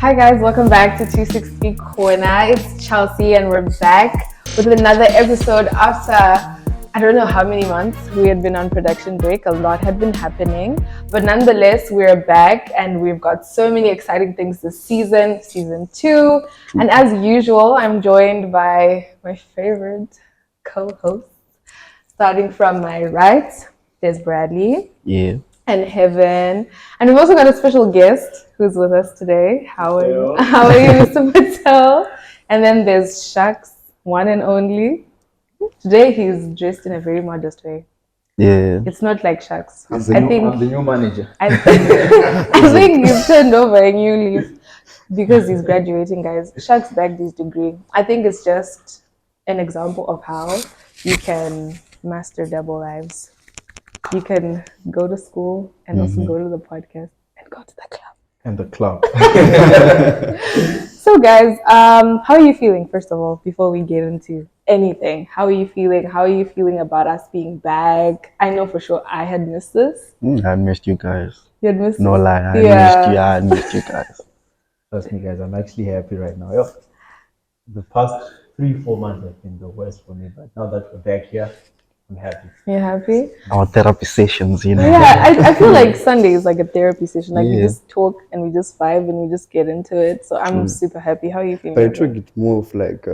Hi guys, welcome back to 260 Corner. It's Chelsea and we're back with another episode after I don't know how many months we had been on production break. A lot had been happening, but nonetheless we're back and we've got so many exciting things this season 2. And as usual, I'm joined by my favorite co-hosts. Starting from my right, there's Bradley. Yeah. And Heaven. And we've also got a special guest who's with us today. How are you, Mr. Patel? And then there's Shaks, one and only. Today he's dressed in a very modest way. Yeah. It's not like Shaks. I'm the new manager. I think he's turned over a new leaf because he's graduating, guys. Shaks bagged his degree. I think it's just an example of how you can master double lives. You can go to school and also go to the podcast and go to the club. And the club. So guys, how are you feeling, first of all, before we get into anything? How are you feeling? How are you feeling about us being back? I know for sure I had missed this. I missed you guys. You had missed No it? lie, I missed you guys. Trust me, guys, I'm actually happy right now. Yo, the past 3-4 months have been the worst for me, but now that we're back here, I'm happy. You happy? Our therapy sessions, you know. Yeah, I feel like Sunday is like a therapy session. Like we just talk and we just vibe and we just get into it. So I'm super happy. How are you feeling? But I took it more of like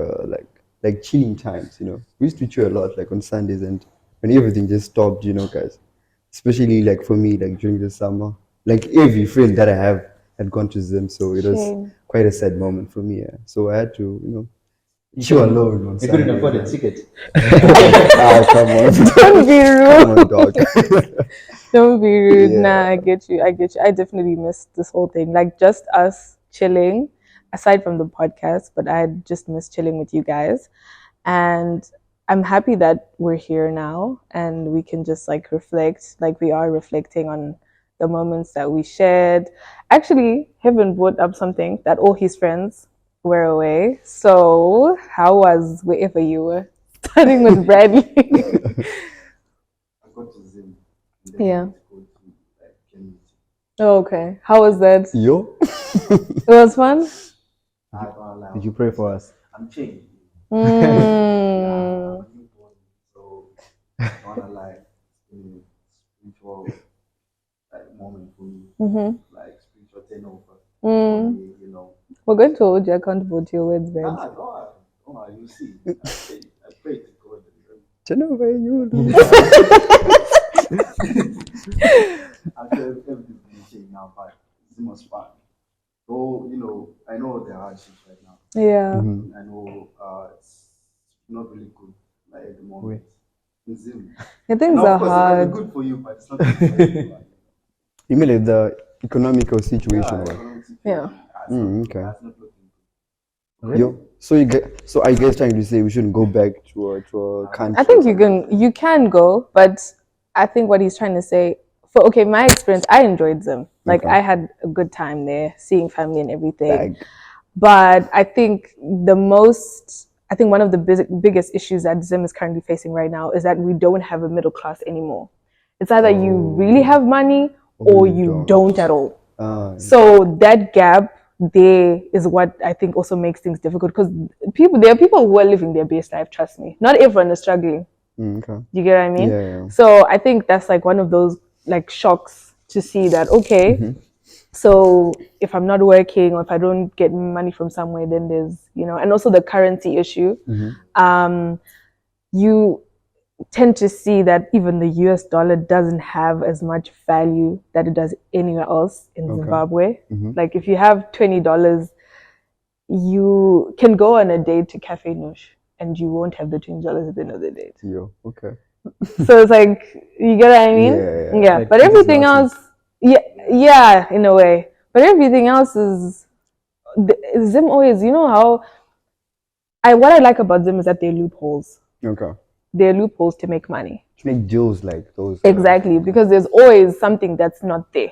chilling times, you know. We used to chill a lot like on Sundays and when everything just stopped, you know, guys. Especially like for me, like during the summer. Like every friend that I have had gone to Zim, so it was quite a sad moment for me. Yeah. So I had to, you know, chill alone on You Sunday. couldn't afford a ticket. Come on. Don't be rude. Come on, dog. Don't be rude. Yeah. Nah, I get you. I definitely missed this whole thing. Like just us chilling, aside from the podcast, but I just missed chilling with you guys. And I'm happy that we're here now and we can just like reflect, like we are reflecting on the moments that we shared. Actually, Heaven brought up something that all his friends were away. So how was wherever you were? Starting with Bradley. I got to Zim. Yeah. Oh, okay. How was that? Yo. It was fun? Did you pray for us? I'm changed. Mm. So I wanna like spiritual like moment for me. Like spiritual turnover. You know. We're going to hold you accountable to your words, Brad. You see. I pray to God. Turnover, you After everything's been changed now, but it's almost fun. So, you know, I know there are hardships right now. Yeah. I know it's not really good like at the moment. Zoom. Yeah, things Now, are of course, hard. it's good for you, but it's not good for everyone. You mean like the economical situation? Yeah. Okay. Really? Yo, so I guess trying to say we shouldn't go back to a country. I think you can go, but I think what he's trying to say, my experience, I enjoyed them. Like I had a good time there, seeing family and everything. But I think one of the biggest issues that Zim is currently facing right now is that we don't have a middle class anymore. It's either you really have money or you don't at all. So that gap there is what I think also makes things difficult because there are people who are living their best life, trust me. Not everyone is struggling. Okay. You get what I mean? Yeah. So I think that's like one of those like shocks to see that, so if I'm not working or if I don't get money from somewhere, then there's, you know, and also the currency issue. You tend to see that even the US dollar doesn't have as much value that it does anywhere else in Zimbabwe. Like if you have $20, you can go on a date to Cafe Noosh and you won't have the $20 at the end of the date. Yo, okay. So it's like, you get what I mean? Yeah. Like But everything else, yeah, in a way. But everything else is Zim always, you know how what I like about Zim is that they're loopholes. Okay. They're loopholes to make money. To make deals like those. Exactly, because there's always something that's not there.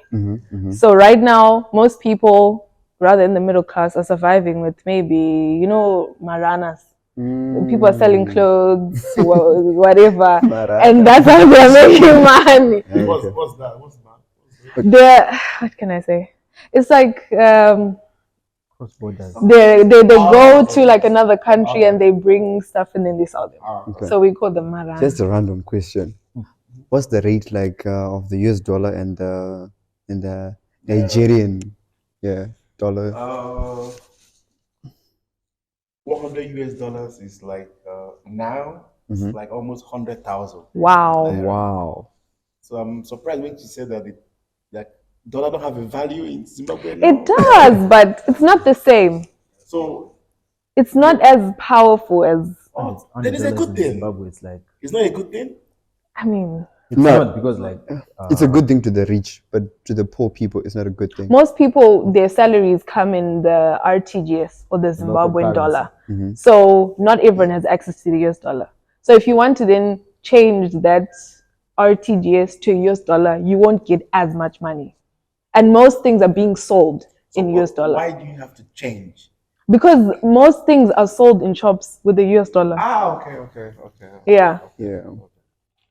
So right now, most people, rather in the middle class, are surviving with maybe, you know, maranas. People are selling clothes, whatever, and that's how they're making money. What's that? What can I say? It's like Cross borders. They go to like another country and they bring stuff and then they sell them. Okay. So we call them marang. Just a random question. What's the rate like of the US dollar and the Nigerian dollar? 100 US dollars is like now it's like almost 100,000. Wow. Wow. So I'm surprised when you said that like dollar don't have a value in Zimbabwe now. It does, but it's not the same. So It's not as powerful as. then it's a good thing. Zimbabwe, it's like It's not a good thing. I mean, it's No. not because like It's a good thing to the rich, but to the poor people, it's not a good thing. most people, their salaries come in the RTGS or the Zimbabwean currency. dollar. So not everyone has access to the US dollar. So if you want to then change that RTGS to US dollar, you won't get as much money. And most things are being sold in US dollar. Why do you have to change? Because most things are sold in shops with the US dollar. Okay. Yeah. Yeah.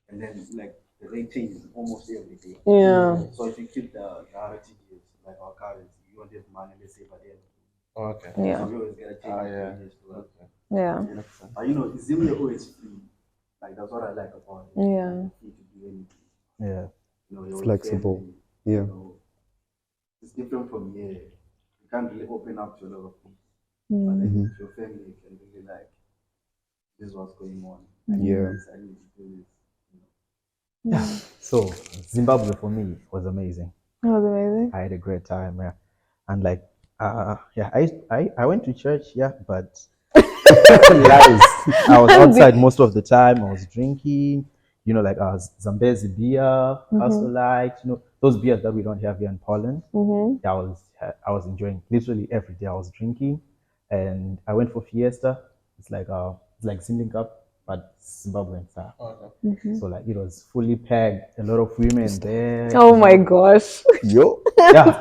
And then like the rate changes almost every day. Yeah. So if you keep the RTGs, like our currency, you won't have money, let's say, but then Okay. Yeah. so we always gotta change it. Yeah. But you know, Zim always free. Like that's what I like about it. Yeah. Free to do anything. yeah. You know, you're Flexible. family, Yeah. You know, it's different from here. You can't really open up to a lot of things. Mm. But then with your family, you can really like, this is what's going on. I need Yeah. this, I need to do this. You know. So Zimbabwe for me was amazing. That was amazing. I had a great time, yeah. And like I went to church, yeah, but lies. I was outside most of the time. I was drinking, you know, like Zambezi beer, Castle Light, you know, those beers that we don't have here in Poland. I was enjoying literally every day. I was drinking, and I went for fiesta. It's like Zinding Cup, but Zimbabwean style. So like it was fully packed. A lot of women there. Oh my gosh. Yo. Yeah.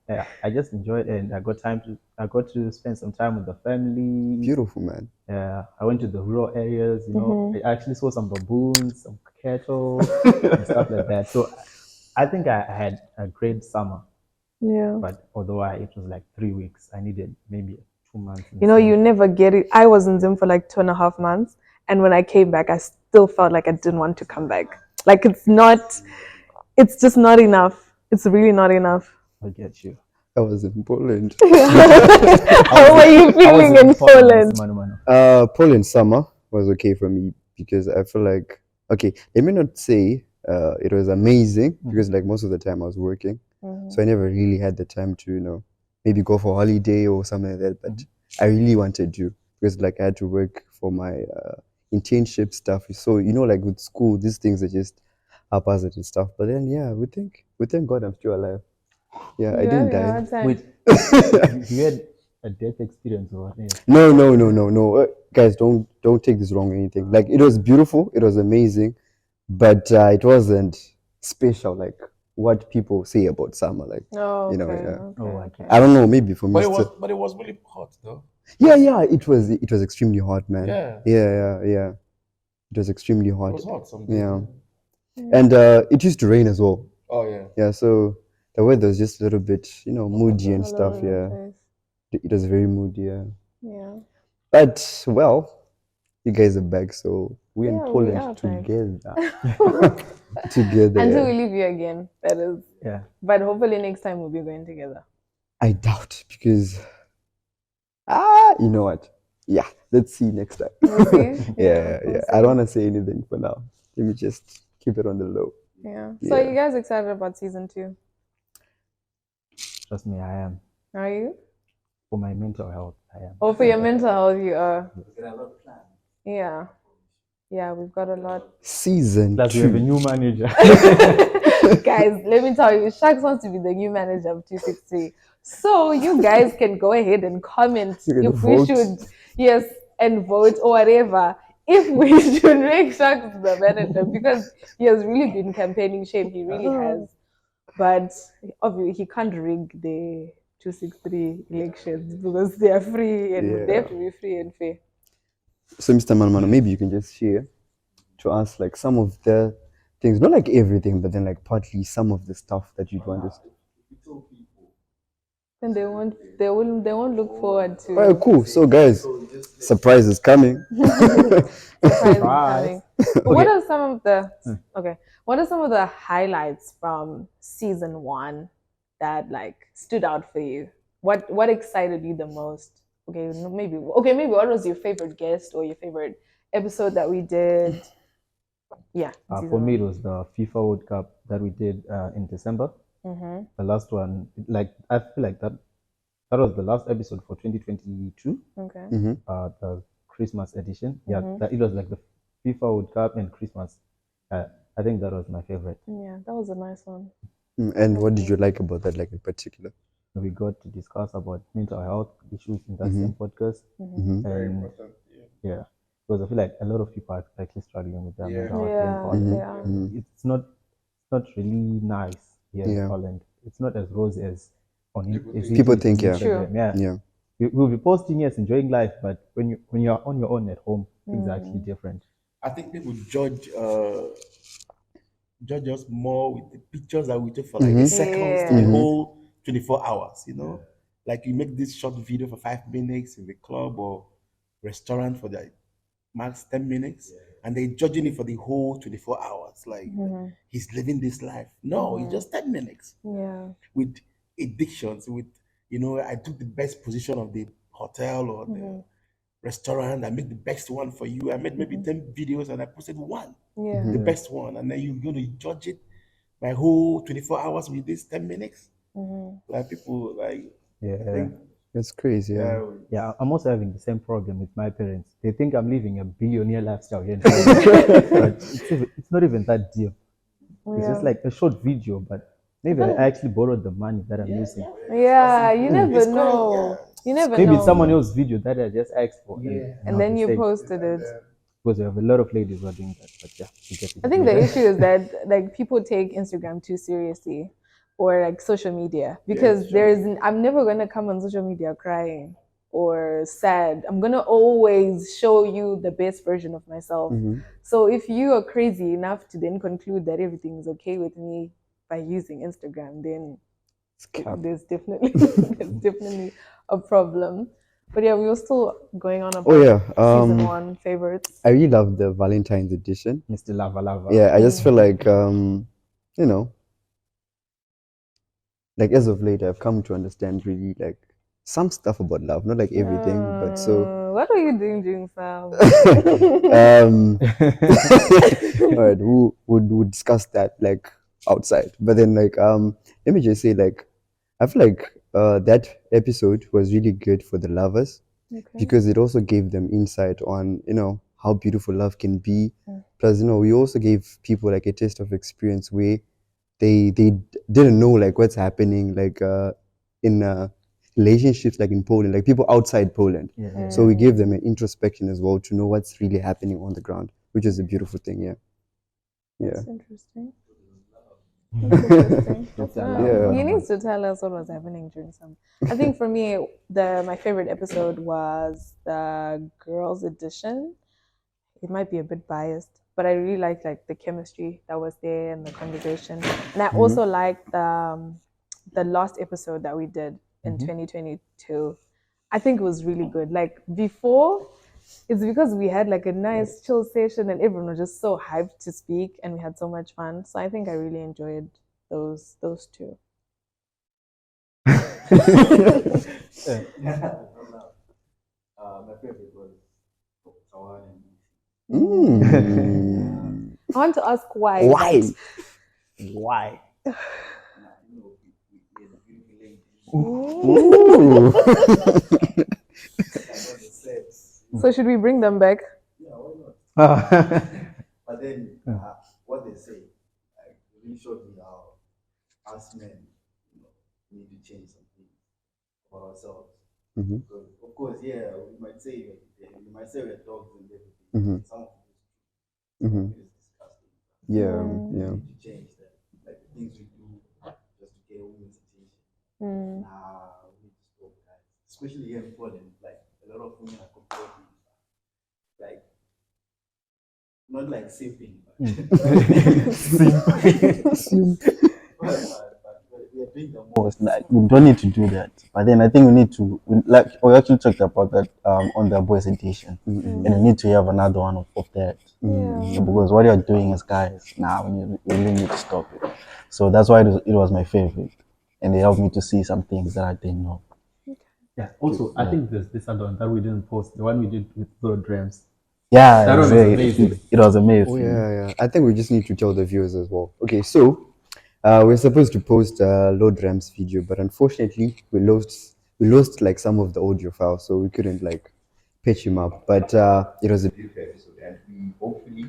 Yeah, I just enjoyed it, and I got to spend some time with the family. Beautiful, man. Yeah, I went to the rural areas. You know, I actually saw some baboons, some cattle, and stuff like that. So I think I had a great summer. Yeah. But although it was like 3 weeks, I needed maybe 2 months. You know, you never get it. I was in Zim for like 2.5 months. And when I came back, I still felt like I didn't want to come back. Like it's just not enough. It's really not enough. I get you. I was in Poland. How were you feeling in Poland? Poland summer was okay for me because I feel like, okay, let me not say it was amazing because like most of the time I was working. So I never really had the time to, you know, maybe go for holiday or something like that. But I really wanted to because like I had to work for my internship stuff. So, you know, like with school, these things are just haphazard and stuff. But then, yeah, we thank God I'm still alive. Yeah, I didn't die. Wait, you had a death experience or what? Yeah. No. Guys, don't take this wrong or anything. Like it was beautiful, it was amazing, but it wasn't special like what people say about summer. Like you know, yeah. Okay. I don't know, maybe for me. But it was really hot though. Yeah, it was extremely hot, man. Yeah. Yeah. It was extremely hot. It was hot some days. Yeah. And it used to rain as well. Oh yeah. Yeah, so the weather was just a little bit, you know, moody and stuff. Yeah, it was very moody. Yeah. But well, you guys are back, so we're in Yeah, we Poland are back. together. Together. Until Yeah. we leave you again, that is. Yeah. But hopefully next time we'll be going together. I doubt because you know what? Yeah, let's see next time. We'll see. Yeah. we'll see. I don't want to say anything for now. Let me just keep it on the low. Yeah. So are you guys excited about season 2? Trust me, I am. Are you? For my mental health, I am. Oh, for your mental health, you are. We got a lot of plans. Yeah. Yeah, we've got a lot. Season Plus, we have a 2. new manager. Guys, let me tell you, Sharks wants to be the new manager of 263. So you guys can go ahead and comment You're gonna if we vote? should, yes, and vote or whatever. If we should make Sharks the manager, because he has really been campaigning shame, he really has. But obviously, he can't rig the 263 elections because they are free and they have to be free and fair. So, Mr. Manmano, maybe you can just share to us like some of the things, not like everything, but then like partly some of the stuff that you'd want us. We tell people Then they won't look forward to. All right, cool. So, guys, surprise is coming. Surprise is coming. But what Okay. are some of the What are some of the highlights from season 1 that like stood out for you? What excited you the most? Maybe what was your favorite guest or your favorite episode that we did? Yeah. For me, it was the FIFA World Cup that we did in December. Mm-hmm. The last one, like I feel like that was the last episode for 2022. Okay. The Christmas edition. Yeah, it was like the FIFA World Cup and Christmas. I think that was my favorite. Yeah, that was a nice one. And what did you like about that, like in particular? We got to discuss about mental health issues in that same podcast. And yeah, because I feel like a lot of people are actually struggling with their mental health. It's not really nice here in Holland. It's not as rosy as People think, yeah. Instagram. We'll be posting, yes, enjoying life, but when you're on your own at home, things are actually different. I think people judge us more with the pictures that we take for like seconds to the whole 24 hours, you know? Like you make this short video for 5 minutes in the club or restaurant for the max 10 minutes, and they're judging it for the whole 24 hours. Like he's living this life. No, it's just 10 minutes. Yeah. With addictions, with, I took the best position of the hotel or the restaurant. I made the best one for you. I made maybe 10 videos and I posted one, the best one. And then you're going to judge it my whole 24 hours with this 10 minutes. Like people, like, It's crazy. Yeah, I'm also having the same problem with my parents. They think I'm living a billionaire lifestyle here. But it's not even that deep. It's just like a short video, but maybe I actually borrowed the money that I'm using. Yeah, you never know. You never Maybe know. it's someone else's video that I just asked for. And then you posted it. Because we have a lot of ladies who are doing that. But yeah, you get it. I think the issue is that like people take Instagram too seriously, or like social media, because I'm never gonna come on social media crying or sad. I'm gonna always show you the best version of myself. So if you are crazy enough to then conclude that everything is okay with me by using Instagram, then there's definitely a problem. But yeah, we were still going on about season 1 favorites. I really love the Valentine's edition. Mr. Lava Lava. Yeah, I just feel like like as of late I've come to understand really like some stuff about love, not like everything, but so what were you doing during Sam? all right, we'll discuss that like outside. But then like let me just say like I feel like that episode was really good for the lovers because it also gave them insight on how beautiful love can be. Plus we also gave people like a taste of experience where they didn't know like what's happening like in relationships like in Poland, like people outside Poland. So we gave them an introspection as well to know what's really happening on the ground, which is a beautiful thing. That's interesting. You need to tell us what was happening during some. I think for me, my favorite episode was the girls' edition. It might be a bit biased, but I really liked like the chemistry that was there and the conversation. And I also liked the last episode that we did in 2022. I think it was really good. Like before, it's because we had like a nice chill session and everyone was just so hyped to speak and we had so much fun. So I think I really enjoyed those two. My favorite was Tawan and I want to ask why. Why? So should we bring them back? Yeah, why not? But then what they say, like, really showed me how us men, need to change something for ourselves. Because of course, we might say we're dogs and everything. Some of it is disgusting. We need to change that. Like the things we do just to get women's attention. Nah, we need to stop that. Especially here in Poland, like a lot of women are complaining. Like, not like simping, but, but we are doing the most. Like, we don't need to do that. But then I think we need to, like, we actually talked about that on the boys edition. And we need to have another one of that. Yeah. Because what you're doing as guys, now we really need to stop it. So that's why it was my favorite. And they helped me to see some things that I didn't know. Yeah. Also, I think there's this other one that we didn't post. The one we did with the drums. Yeah, That one was exactly. amazing. It was amazing. Oh yeah. I think we just need to tell the viewers as well. Okay, so we're supposed to post Lord Ram's video, but unfortunately we lost like some of the audio files, so we couldn't like patch him up. But it was a beautiful episode, and we hopefully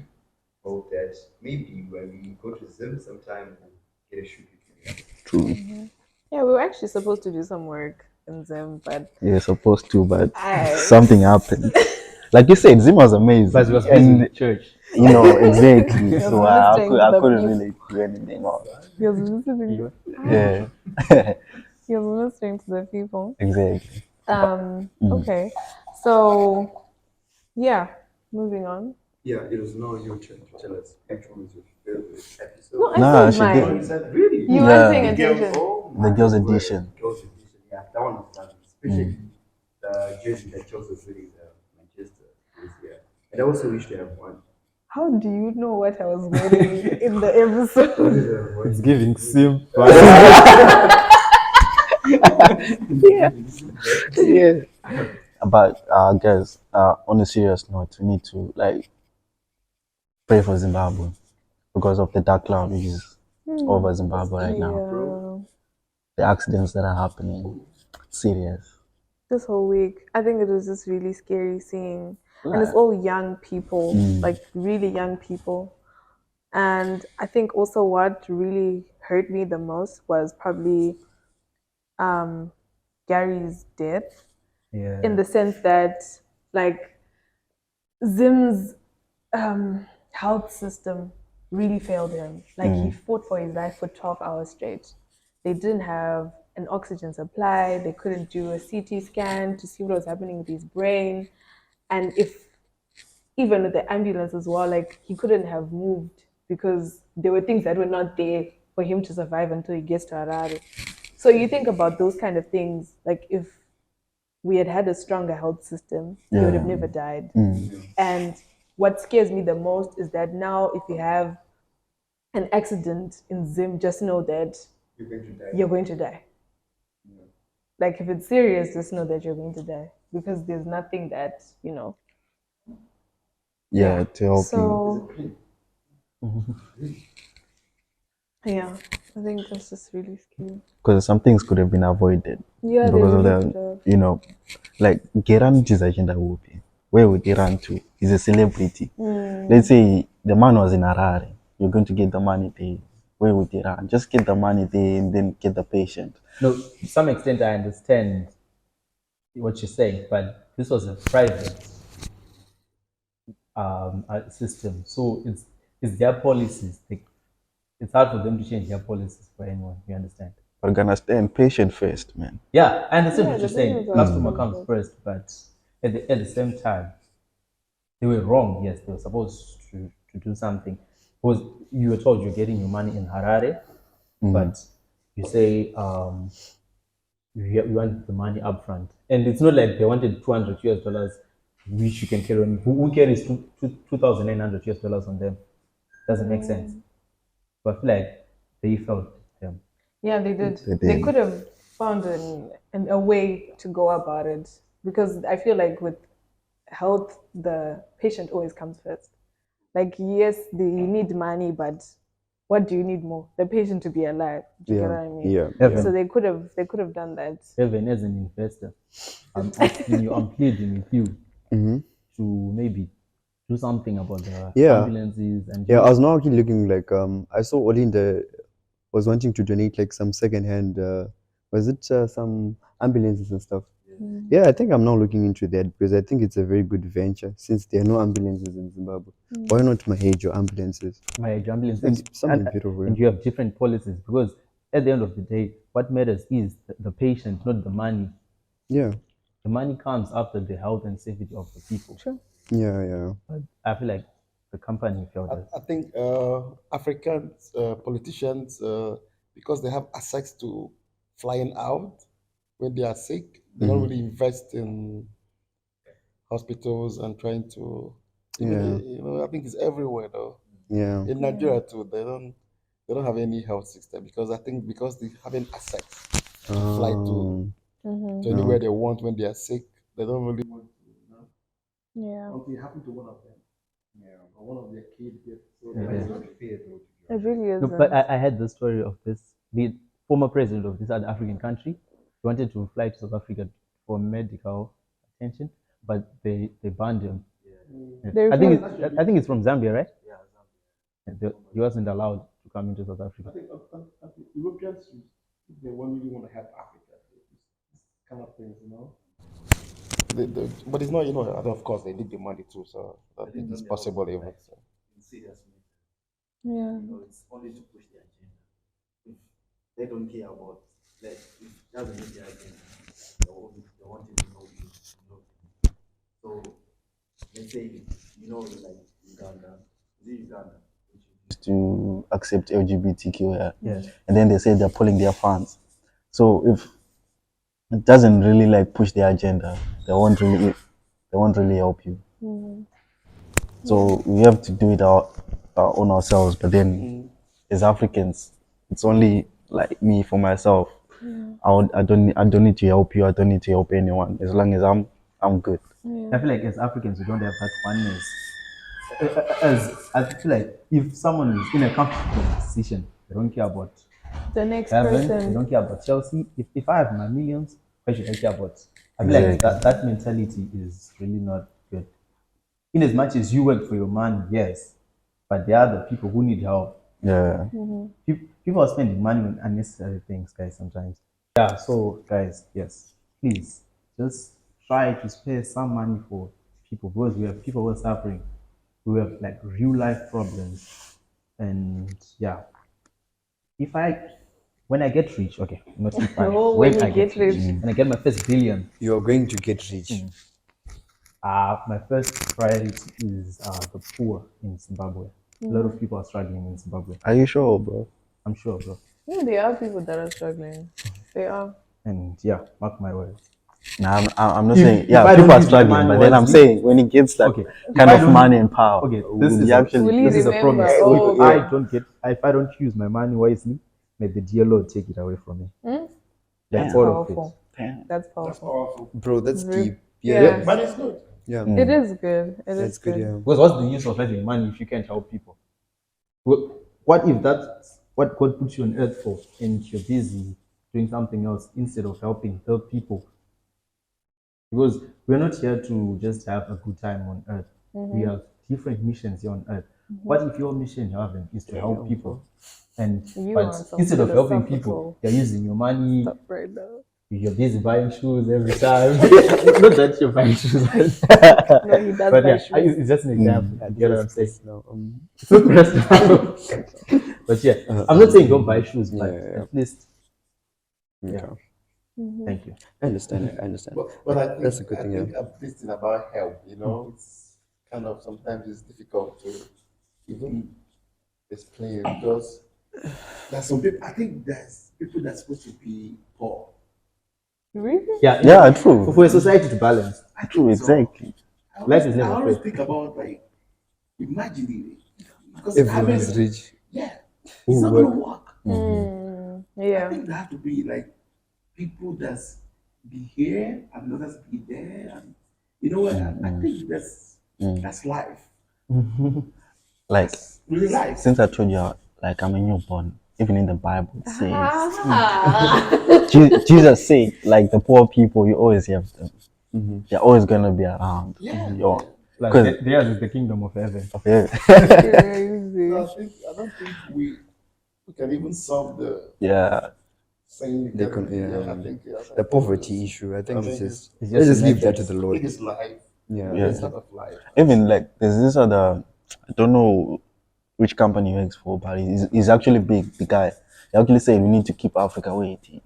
hope that maybe when we go to Zim sometime, we'll get a shoot with you. True. Yeah, we were actually supposed to do some work in Zim, but You're supposed to, but something happened. Like you said, Zim was amazing. But it was busy with church. You know, exactly. So I ministering to the couldn't people. really do anything else. He was listening. Yeah, He was listening to the people. exactly. Okay. So yeah, moving on. Yeah, it was now your turn to tell us which one was your favorite episode. No, I Nah, said she mine. did. Really? You Yeah. weren't paying attention. The girls' edition. Girls edition, yeah, that one was lovely. Especially the jersey that Chelsea was wearing Manchester this year. And I also wish to have one. How do you know what I was wearing in the episode? It's giving sim. Yeah. But guys, on a serious note, we need to like pray for Zimbabwe because of the dark cloud which is over Zimbabwe right now. Yeah. The accidents that are happening, serious. This whole week, I think it was just really scary seeing, and it's all young people, like really young people. And I think also what really hurt me the most was probably Gary's death, Yeah. in the sense that like Zim's health system really failed him. Like he fought for his life for 12 hours straight. They didn't have an oxygen supply. They couldn't do a CT scan to see what was happening with his brain. And if even with the ambulance as well, like he couldn't have moved because there were things that were not there for him to survive until he gets to Harare. So you think about those kind of things, like if we had had a stronger health system, he would have never died. And what scares me the most is that now if you have an accident in Zim, just know that you're going to die. Like if it's serious, just know that you're going to die because there's nothing that, Yeah, to help you. So yeah, I think that's just really scary. Because some things could have been avoided. Yeah, they Because of really could the, have. like Geran is agenda whooping. Where would he run to? He's a celebrity. Let's say the man was in Harare. You're going to get the money there. Where would he run? Just get the money there and then get the patient. No, to some extent I understand what you're saying, but this was a private system, so it's their policies. It's hard for them to change their policies for anyone. You understand? We're gonna stand patient first, man. Yeah, I understand what the you're saying. thing is Customer also- comes first, but at the same time, they were wrong. Yes, they were supposed to do something. Because you were told you're getting your money in Harare, but you say you want the money upfront, and it's not like they wanted $200 which you can carry on. Who carries $2,900 on them? Doesn't make sense. But I feel like they felt them. Yeah, they did. They They did. could have found a way to go about it because I feel like with health, the patient always comes first. Like, yes, you need money, but what do you need more? The patient to be alive. Do you get what I mean? Yeah. So they could have done that. Even as an investor, I'm asking you, I'm pleading with you to maybe do something about the ambulances and Yeah, I was now actually looking like I saw Olinda was wanting to donate like some secondhand was it some ambulances and stuff. Yeah, I think I'm now looking into that because I think it's a very good venture since there are no ambulances in Zimbabwe. Why not Mahejo ambulances? my ambulance It's something beautiful. and you have different policies because at the end of the day, what matters is the patient, not the money. Yeah. The money comes after the health and safety of the people. Sure. Yeah. But I feel like the company felt that. I think African politicians, because they have access to flying out when they are sick. They don't really invest in hospitals and trying to even I think it's everywhere though. Yeah. In Nigeria too, they don't have any health system because I think because they haven't access to fly to anywhere they want when they are sick. They don't really want to, Yeah. Something happened to one of them. Yeah. Or one of their kids gets so Yeah. it's not fair though. It really is. No, but I had the story of the former president of this other African country. He wanted to fly to South Africa for medical attention, but they banned him. They I think it's from Zambia, right? He wasn't allowed to come into South Africa. I think Europeans, if they really want to help Africa, this kind of things, but it's not, of course, they need the money too, so I think it's possible even. So. Yeah. It's only to push the agenda. If they don't care about, like, if it doesn't meet their agenda, they want to know you. So, let's say, like Uganda, to accept LGBTQ, Yes. and then they say they're pulling their funds. So if it doesn't really like push their agenda, they won't really help you. So we have to do it on ourselves. But then, as Africans, it's only like me for myself. I don't need to help you. I don't need to help anyone. As long as I'm good. I feel like as Africans, we don't have that oneness. As I feel like if someone is in a comfortable position, they don't care about The next heaven, they person. don't care about Chelsea. If I have my millions, why should I care about? I feel like that mentality is really not good. In as much as you work for your money, yes, but there are the people who need help. Yeah. People are spending money on unnecessary things, guys, sometimes. Yeah, so guys, yes, please just try to spare some money for people because we have people who are suffering, who have like real life problems. And yeah, when I get rich, okay, not if I, Oh, when when I you get get rich, rich. when I get my first billion, You are going to get rich. my first priority is the poor in Zimbabwe. A lot of people are struggling in Zimbabwe. Are you sure, bro? I'm sure, bro. Yeah, there are people that are struggling. They are. And yeah, mark my words. Nah, I'm not If- saying. if Yeah, I don't people are use my struggling, money but then I'm wisely- saying when he gets that Okay, kind if I of don't- money and power, Okay, will this is he a- actually? Will he This is a remember? promise. Oh, If I don't use my money wisely, may the dear Lord take it away from me. That's all of it. powerful. Damn. That's powerful. Bro, that's deep. Yeah. But it's good. Yeah. It is good. It That's is good, good. yeah. Because what's the use of having money if you can't help people? What if that's what God puts you on earth for, and you're busy doing something else instead of helping the people? Because we're not here to just have a good time on earth. We have different missions here on earth. What if your mission, however, is to help people? And You but want some instead of helping philosophical people, you're using your money. stuff right now. You're busy buying shoes every time. Not that you're buying shoes, No, he does but buy yeah, shoes. it's just an example. You get what I'm saying? No, It's not personal. But yeah, I'm not saying don't buy shoes, but at least, okay. thank you. I understand. I understand. But I think That's a good thing, I think this thing about help, it's kind of sometimes it's difficult to even explain because there's some people. I think there's people that's supposed to be poor. Really? Yeah, true. For a society to balance, True, exactly. life is I never always fair. think about like imagine it because Everyone is rich. Yeah, it's not gonna work. I Yeah. think there have to be like people that's be here and others be there, and you know what? I think that's life. Like Really life. since I told you, like I'm a newborn. Even in the Bible, it says Jesus said, like the poor people, you always have them. They're always gonna be around. Yeah. Like theirs is the kingdom of heaven. Yeah. Crazy. I don't think we can even solve the Yeah. saying They kind of- can- yeah. I think The poverty issue. I think it's just. It's Let's just just leave that to metrics. the I Lord. think it's life. Yeah. Yeah. It's part of life. Even like there's this other, I don't know which company he works for, but he's actually big. The guy, he actually said we need to keep Africa where it is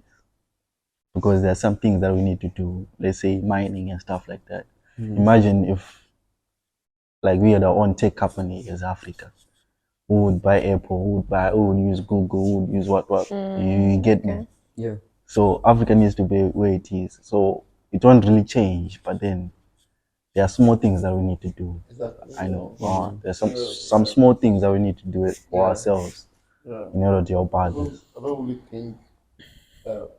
because there are some things that we need to do. Let's say mining and stuff like that. Imagine if like we are the own tech company as Africa. Who would buy Apple? Who would use Google? Who would use what? You get me? Yeah. So Africa needs to be where it is. So it won't really change, but then there are small things that we need to do. Exactly. I know. There's Yeah, some small things that we need to do it for ourselves Yeah. in order to help others. I don't really think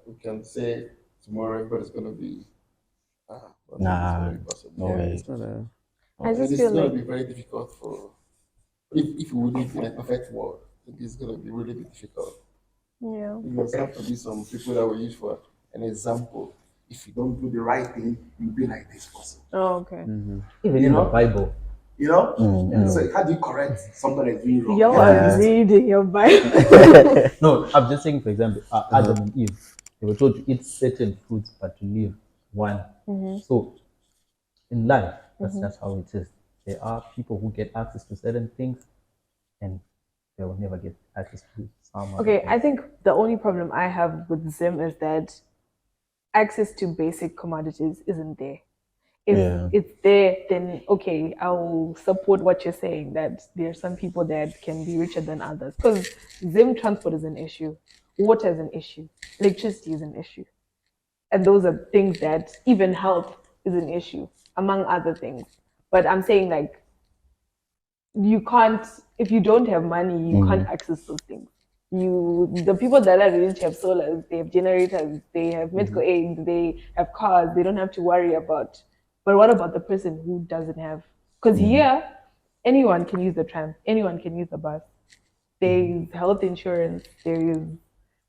we can say tomorrow everybody's gonna be. I don't think it's Nah, gonna be possible. no Yeah, way. it's not a. I just It's feel gonna like be very difficult for if we live in a perfect world. I think it's gonna be really difficult. yeah. There must have to be some people that we use for an example. If you don't do the right thing, you'll be like this person. Oh, okay. Even in the Bible. You know? Mm. So how do you correct somebody that's doing wrong? Y'all You have to are listen. reading your Bible. No, I'm just saying, for example, Adam and Eve, they were told to eat certain fruits, but to leave one. So in life, that's just how it is. There are people who get access to certain things, and they will never get access to some other Okay, things. I think the only problem I have with Zim is that access to basic commodities isn't there. If Yeah. it's there, then okay, I'll support what you're saying that there are some people that can be richer than others. Because Zim transport is an issue, water is an issue, electricity is an issue. And those are things that even health is an issue, among other things. But I'm saying like you can't if you don't have money, you can't access those things. The people that are rich have solars, they have generators, they have medical aid, they have cars, they don't have to worry about. But what about the person who doesn't have? Because here, anyone can use the tram, anyone can use the bus. There is health insurance, there is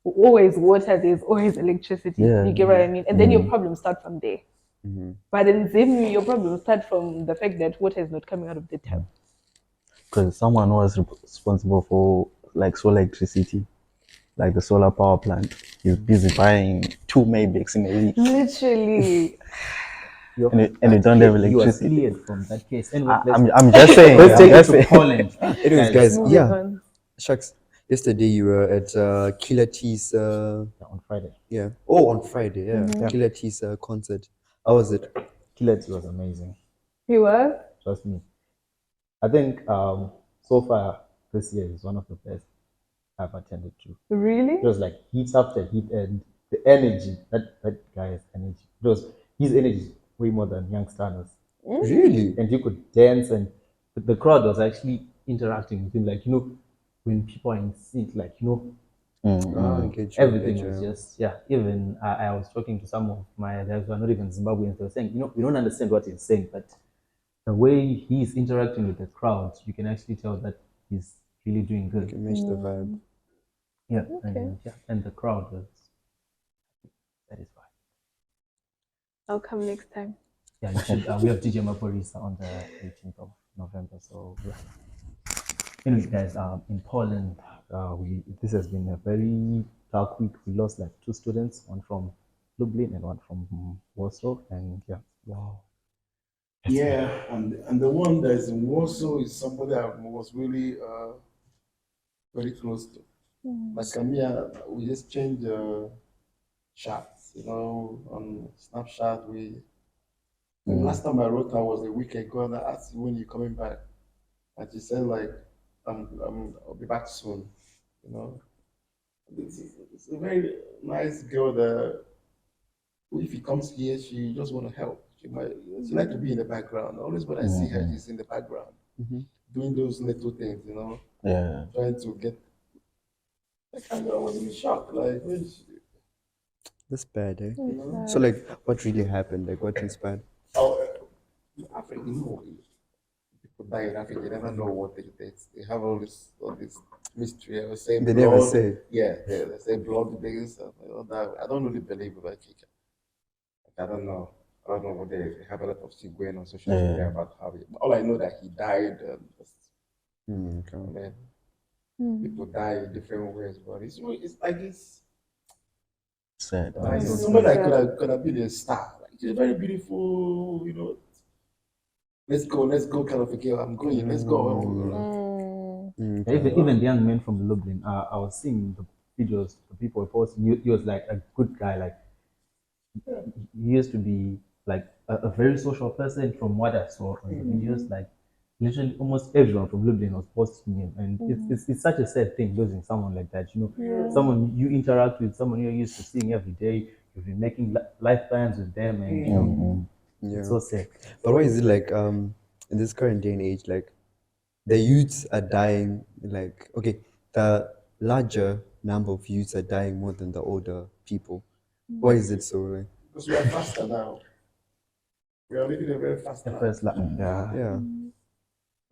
always water, there's always electricity. Yeah. You get what I mean? And then your problems start from there. But in Zim, your problems start from the fact that water is not coming out of the tap. Because someone was responsible for like solar electricity, like the solar power plant. He's busy buying 2 Maybachs in a week, Literally. and you don't have You are electricity. cleared from that case. Anyway, I'm just saying. let's I'm take it just to saying. Poland. Anyways, guys, Moving yeah. on. Shucks. Yesterday you were at Killer T's. On Friday. Yeah. Oh, on Friday. Yeah. Killer T's concert. How was it? Killer T was amazing. He was? Trust me. I think so far this year is one of the best I've attended to. Really? It was like heat after heat, and the energy that guy has energy. His energy is way more than young stars. Really? And you could dance, and the crowd was actually interacting with him. Like, when people are in sync, like, everything was just, even I was talking to some of my guys who are not even Zimbabweans. They were saying, we don't understand what he's saying, but the way he's interacting with the crowd, you can actually tell that he's really doing good. Can match the vibe. Yeah, Okay. and the crowd was satisfied. I'll come next time. Yeah, you should, we have DJ Maporisa on the 18th of November. So yeah. Anyways, guys, in Poland, this has been a very dark week. We lost like 2 students, one from Lublin and one from Warsaw, and yeah, wow. Yeah, and the one that is in Warsaw is somebody I was really very close to. Like Camilla, we just changed chats, on Snapchat. The last time I wrote her was a week ago, and I asked when you're coming back, and she said like, I'll be back soon. It's a very nice girl that if he comes here, she just want to help. She like to be in the background. Always when I see her, she's in the background, doing those little things, Yeah. trying to get. I was in shock, like, That's bad, eh? So, like, what really happened? Like, what transpired? Africa, people die in Africa, they never know what they have all this mystery. I was saying They blood. never say. Yeah, they say blood this and all that. I don't really believe about Kika. I don't know. I don't know what they have a lot of things going on social media about how all I know that he died. Okay. People die in different ways, but it's like it's Sad. like somebody that could have been a star. Like she's very beautiful, let's go kind of a girl. I'm going, let's go. Even the young men from Lublin, I was seeing the videos the people were posting. He was like a good guy. Like, he used to be like a very social person from what I saw on the videos. Like, literally almost everyone from Lublin was posting him, and it's such a sad thing losing someone like that. Someone you interact with, someone you're used to seeing every day. You've been making life plans with them, and it's so sad. But why is it like in this current day and age, like the youths are dying, like okay, the larger number of youths are dying more than the older people. Why is it so? Like, Because we are faster now. We are living a very fast The life. first, yeah.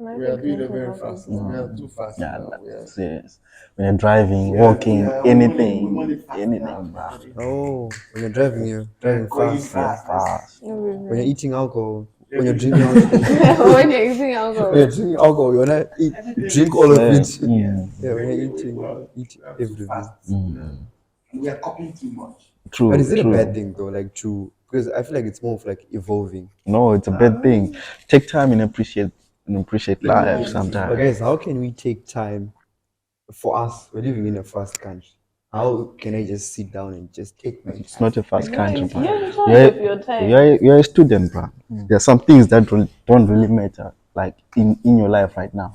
We are doing it very fast. We are too fast Yeah, now. We are, serious. When you're driving, we are- walking, we are- we anything, want it fast anything, now. bruh. Oh, when you're driving, you're driving Going fast. fast. Fast. When you're eating alcohol, when you're drinking alcohol, When you're eating alcohol. when you're drinking alcohol, you're not eat, drink all of it. Mm. Yeah, when you're We eating, are eat too everything. fast. Mm. We are copying too much. True. But is it true. a bad thing though? Like true, because I feel like it's more of like evolving. No, it's a bad thing. Take time and appreciate life But sometimes. guys, how can we take time for us? We're living in a fast country. How can I just sit down and just take my It's time? not a fast country, bro. You're in charge of your time. You're a student, bro. There are some things that don't really matter, like in your life right now.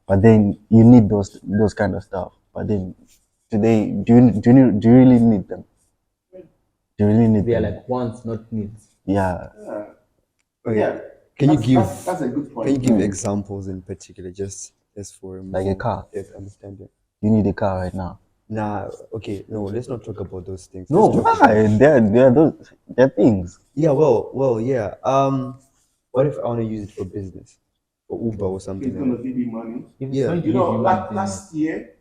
But then you need those kind of stuff. But then today, do you really need them? Do you really need they are them? like wants, not needs. Yeah. Okay. Yeah. Can you That's- give that's a good point. Can you give examples in particular, just for a Like a car. Yes, understanding. You need a car right now. Nah, okay, no, let's not talk about those things. No, Let's talk why? There are things. Yeah, well, yeah. What if I want to use it for business, for Uber or something It's like gonna that? give you money. If it's Yeah. going to You give know, you like money, last year,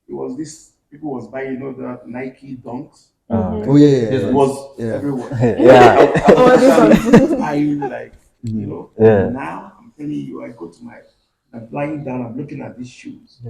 it was this people was buying, the Nike Dunks. Oh yeah, It was yeah. everywhere. Yeah. I was actually buying like, Yeah. now I'm telling you, I'm lying down, I'm looking at these shoes.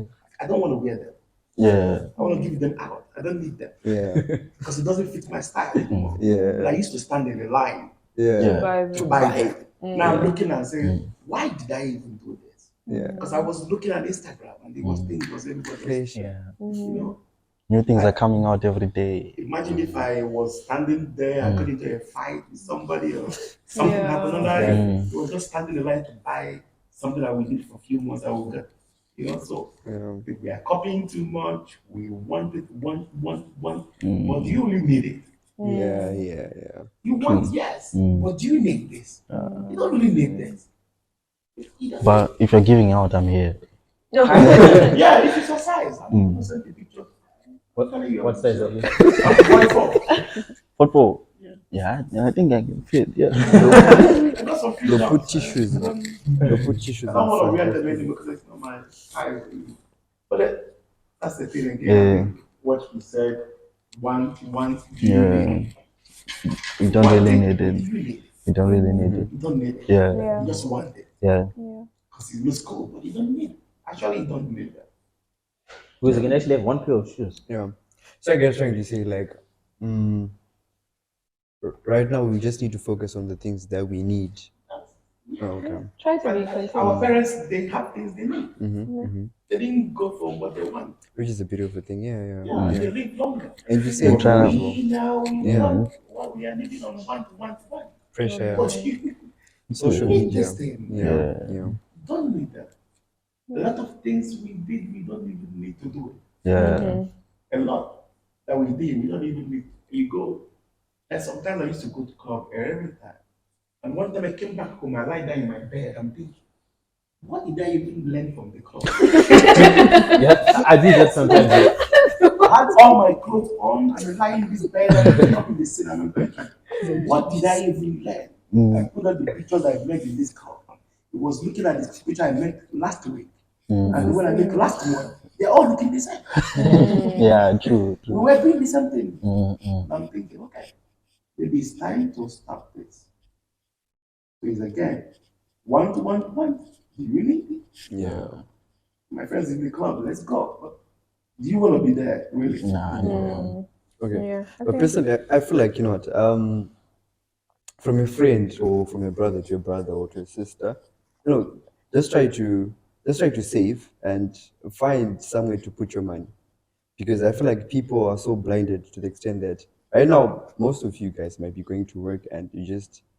I don't want to wear them. Yeah. I want to give them out. I don't need them Yeah, because it doesn't fit my style anymore. yeah, But I used to stand in a line yeah, to buy them. Now I'm looking and saying, why did I even do this? yeah. Because I was looking at Instagram and it was things was everybody was, Pressure. yeah. you know. New things are coming out every day. Imagine if I was standing there, I got into a fight with somebody or something happened, and I was just standing in line to buy something I will need for a few months. I will get, So we are copying too much. We want it, want, but do you really need it? Yeah. You want yes, but do you need this? You don't really need this. You don't But if you're giving out, I'm here. yeah, if it's your size, I'm gonna send you a picture. What size are you? I'm 44. Football. Yeah, I think I can fit. Yeah. I got some feet They'll now. put tissues. They'll put tissues I in don't want to front. wear them anymore because it's not my size. But that's the thing again. Yeah. I think what he said, one, Yeah. You don't really need it. You don't really need it. You don't need it. Yeah. You just want it Yeah. because it looks cool, but you don't need it. Actually, you don't need that. Because you can actually have one pair of shoes. Yeah. So I guess trying to say like, right now we just need to focus on the things that we need. Oh, okay. Try to be Our controlled. parents, they have things they need. They didn't go for what they want. Which is a beautiful thing. Yeah. They live longer. And you say They're trying to- We now, Yeah. what we are living on one. pressure. But you Social need media. this thing. Yeah. Don't need that. A lot of things we did, we don't even need to do it. Yeah. A lot that we did, we don't even need. You go, and sometimes I used to go to club every time. And one time I came back home, I lie down in my bed, I'm thinking, what did I even learn from the club? Yeah, I do that sometimes. I had all my clothes on and I lie in this bed and I'm in the scene and I'm thinking, what did I even learn? I put out the pictures I made in this club. It was looking at this picture I made last week. And when I make last month, they're all looking the same. Yeah, true. We were doing the same thing. Mm-mm. And I'm thinking, okay, maybe it's time to stop this. So it's again, one. Do you need it? Yeah. My friends in the club, let's go. But do you want to be there? Really? Nah, no. Okay. Yeah. But personally, I feel like, you know what, from a friend or from a brother to a brother or to a sister, just try to save and find somewhere to put your money. Because I feel like people are so blinded to the extent that right now most of you guys might be going to work and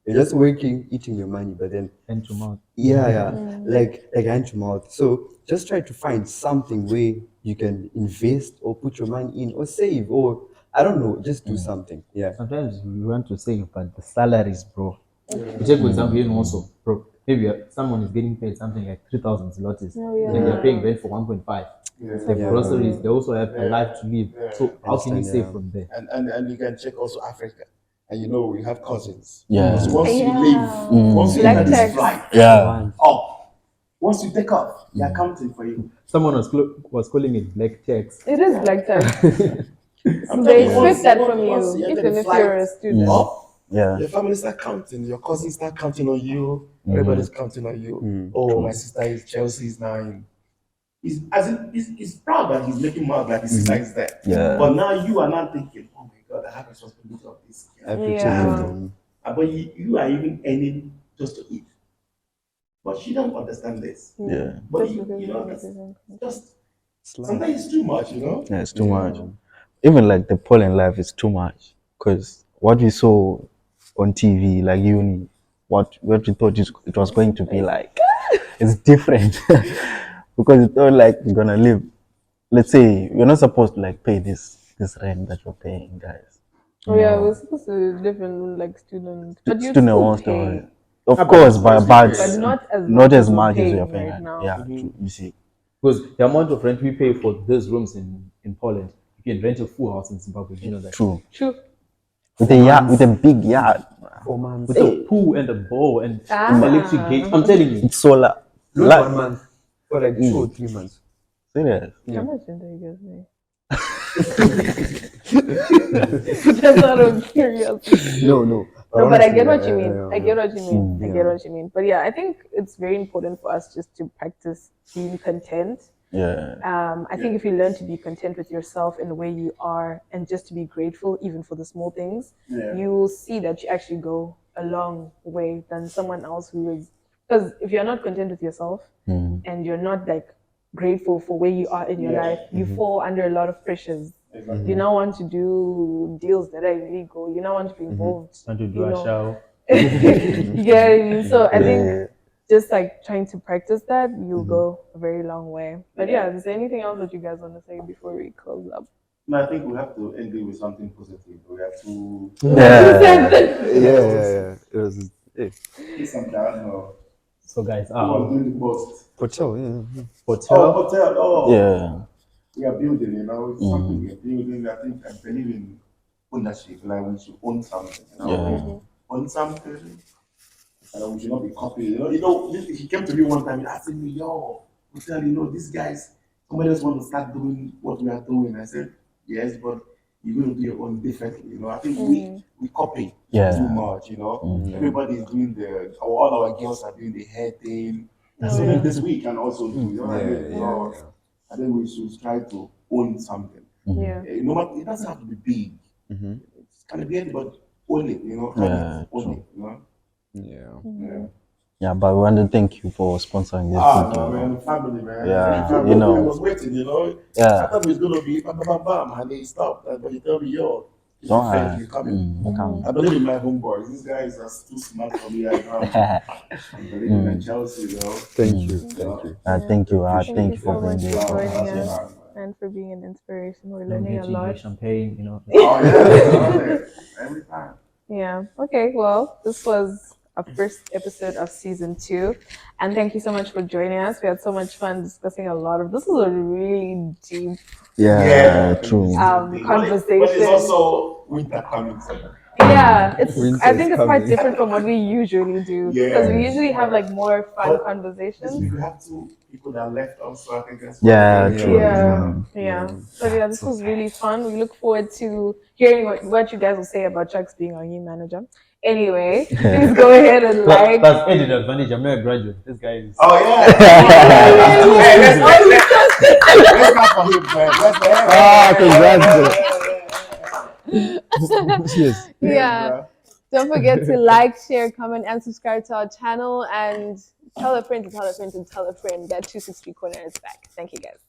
You're just working, eating your money, but then Hand to mouth. yeah, like hand to mouth. So just try to find something where you can invest or put your money in or save or I don't know, just do something. Yeah. Sometimes we want to save, but the salaries, bro. You take for example, even also, bro. Maybe someone is getting paid something like 3,000 zlotys, and they're paying rent for 1.5. The groceries, they also have a life to live. So how can you save from there? And you can check also Africa. And you know, we have cousins. Yeah. Because once you leave, once you Black enter this tax. flight, Yeah. once you take off, they're counting for you. Someone was calling it black tax. It is black tax. I'm They telling you, expect that from once you, enter even the if you're a flight, student. Yeah. your family start counting, your cousins start counting on you, everybody's counting on you. Oh, my sister is Chelsea's now in. He's proud that he's making money, that his sister is there. Yeah. But now you are not thinking, oh my God, I have responsibility of this. I have to take Yeah. care of them. But you are even earning just to eat. But she don't understand this. Yeah. But Just because you know, you're that's representing. just It's life. sometimes it's too much, you know. Yeah, it's too much. Even like the Poland life is too much. Because what we saw on TV, like uni, what we thought it was going to be like, it's different. Because it's not like you're gonna live. Let's say you're not supposed to like pay this rent that you're paying, guys. Oh yeah, we're supposed to live in like student, but you Student still wants to, pay, of course, but but as much as paying you're paying. right now. Yeah, true. You see. Because the amount of rent we pay for these rooms in Poland, you can rent a full house in Zimbabwe. Do you know that? True. True. With a yard, with a big yard, 4 months. With a pool and a bowl and electric gate. I'm telling you. it's solar. Not 1 month. For like 2 or 3 months. Serious. How much did you guys make? Just out of curiosity. No. No, but I get what you mean. Yeah. I get what you mean. I get what you mean. But yeah, I think it's very important for us just to practice being content. Yeah. I think if you learn to be content with yourself and where you are and just to be grateful even for the small things, you will see that you actually go a long way than someone else who is, because if you're not content with yourself and you're not like grateful for where you are in your life, you fall under a lot of pressures. You now want to do deals that are illegal. You now want to be involved. Want to do a show. You get what I mean? So I think just like trying to practice that, you'll go a very long way. But yeah, is there anything else that you guys want to say before we close up? No, I think we have to end it with something positive. We have to Yeah. It was get some down. So guys, Who was doing the most? hotel, yeah. Hotel. Yeah. We are building, you know, it's something we are building. I think I believe in ownership, like we should own something, you know. Own something. And we should not be copying. He came to me one time and asked me, yo, hotel, these guys, somebody else want to start doing what we are doing. I said, yes, but you're going to do your own differently. I think we copy too much, Everybody is doing all our girls are doing the hair thing. That's something this week and also do, what I mean? So, I think we should try to own something. Yeah. No matter, it doesn't have to be big. It can be anything, but own it, own it, Yeah, but we want to thank you for sponsoring this video. Man, family, man. Yeah, family. I was waiting, Yeah. I thought it was going to be bam, and they stopped. But you tell me, yo, you're coming. I believe in my homeboys. These guys are too smart for me right now. I believe in Chelsea, Thank you. Thank you. Thank you so for much bringing for this. joining us and for being an inspiration. We're learning a lot. Champagne, Oh, yeah. Every time. Yeah. Okay. Well, this was our first episode of season 2, and thank you so much for joining us. We had so much fun discussing a lot of. This is a really deep, True. conversation. But it's also winter coming. Yeah, I think it's quite different from what we usually do because we usually have like more fun conversations. We have 2 people that left also. I think that's true. Yeah. So yeah, this was really fun. We look forward to hearing what you guys will say about Chuck's being our new manager. Anyway, please go ahead and like. That's added advantage. I'm not a graduate. This guy is. Oh yeah. Let's clap for him, man. Congrats. Cheers. Yeah. Don't forget to like, share, comment, and subscribe to our channel. And tell a friend to tell a friend to tell a friend that 263 Corner is back. Thank you, guys.